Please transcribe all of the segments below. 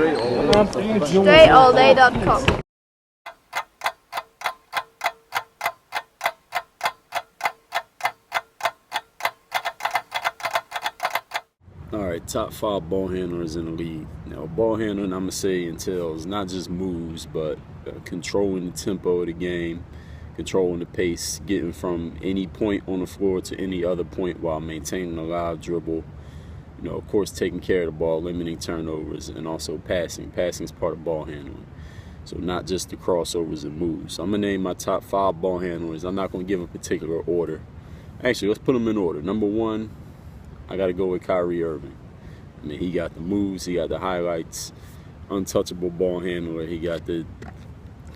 DreAllday.com. All right, top 5 ball handlers in the league. Now, ball handling, I'm going to say, entails not just moves, but controlling the tempo of the game, controlling the pace, getting from any point on the floor to any other point while maintaining a live dribble. You know, of course, taking care of the ball, limiting turnovers, and also passing. Passing is part of ball handling. So not just the crossovers and moves. So I'm going to name my top 5 ball handlers. I'm not going to give a particular order. Actually, let's put them in order. Number 1, I got to go with Kyrie Irving. I mean, he got the moves, he got the highlights, untouchable ball handler. He got the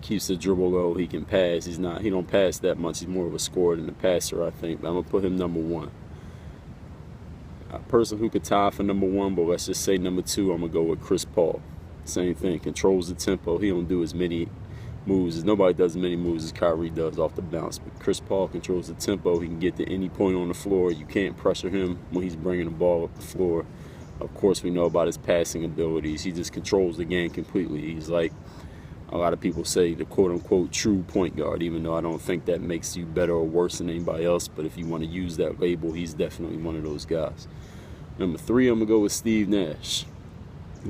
keeps the dribble low. He can pass. He don't pass that much. He's more of a scorer than a passer, I think. But I'm gonna put him number 1. A person who could tie for number 1, but let's just say number 2, I'm gonna go with Chris Paul. Same thing. Controls the tempo. He don't do as many moves. Nobody does as many moves as Kyrie does off the bounce. But Chris Paul controls the tempo. He can get to any point on the floor. You can't pressure him when he's bringing the ball up the floor. Of course, we know about his passing abilities. He just controls the game completely. He's like a lot of people say, the quote-unquote true point guard, even though I don't think that makes you better or worse than anybody else. But if you want to use that label, he's definitely one of those guys. Number 3, I'm going to go with Steve Nash.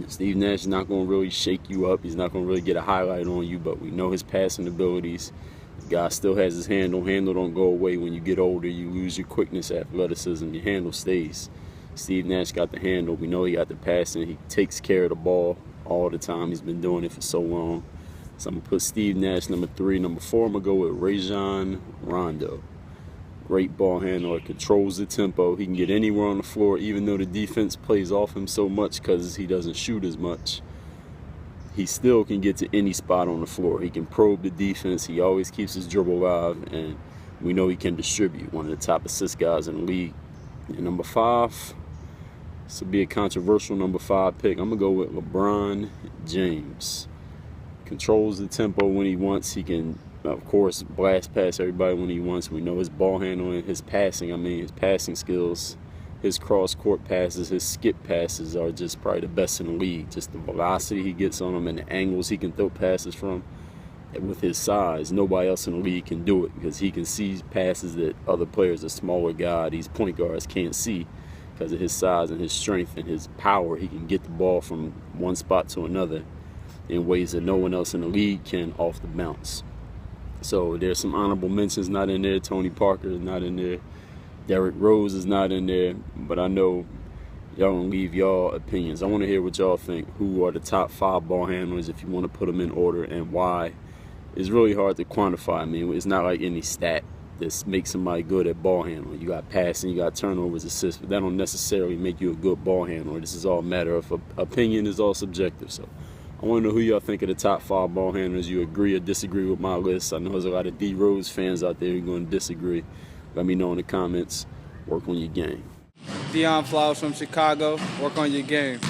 Steve Nash is not going to really shake you up. He's not going to really get a highlight on you, but we know his passing abilities. The guy still has his handle. Handle don't go away. When you get older, you lose your quickness, athleticism. Your handle stays. Steve Nash got the handle. We know he got the passing. He takes care of the ball all the time. He's been doing it for so long. So I'm going to put Steve Nash number 3. Number 4, I'm going to go with Rajon Rondo. Great ball handler, controls the tempo. He can get anywhere on the floor, even though the defense plays off him so much because he doesn't shoot as much. He still can get to any spot on the floor. He can probe the defense. He always keeps his dribble alive, and we know he can distribute. One of the top assist guys in the league. And number 5, this will be a controversial number 5 pick. I'm going to go with LeBron James. Controls the tempo when he wants. He can, of course, blast past everybody when he wants. We know his ball handling, his passing, his passing skills, his cross-court passes, his skip passes are just probably the best in the league. Just the velocity he gets on them and the angles he can throw passes from. And with his size, nobody else in the league can do it because he can see passes that other players, a smaller guy, these point guards can't see because of his size and his strength and his power. He can get the ball from one spot to another in ways that no one else in the league can off the bounce. So there's some honorable mentions not in there. Tony Parker is not in there. Derrick Rose is not in there. But I know y'all gonna leave y'all opinions. I want to hear what y'all think. Who are the top 5 ball handlers if you want to put them in order, and why? It's really hard to quantify. I mean, it's not like any stat that makes somebody good at ball handling. You got passing, you got turnovers, assists, but that don't necessarily make you a good ball handler. This is all a matter of opinion. Is all subjective. So I want to know who y'all think of the top 5 ball handlers. You agree or disagree with my list? I know there's a lot of D Rose fans out there who are going to disagree. Let me know in the comments. Work on your game. Dion Flowers from Chicago. Work on your game.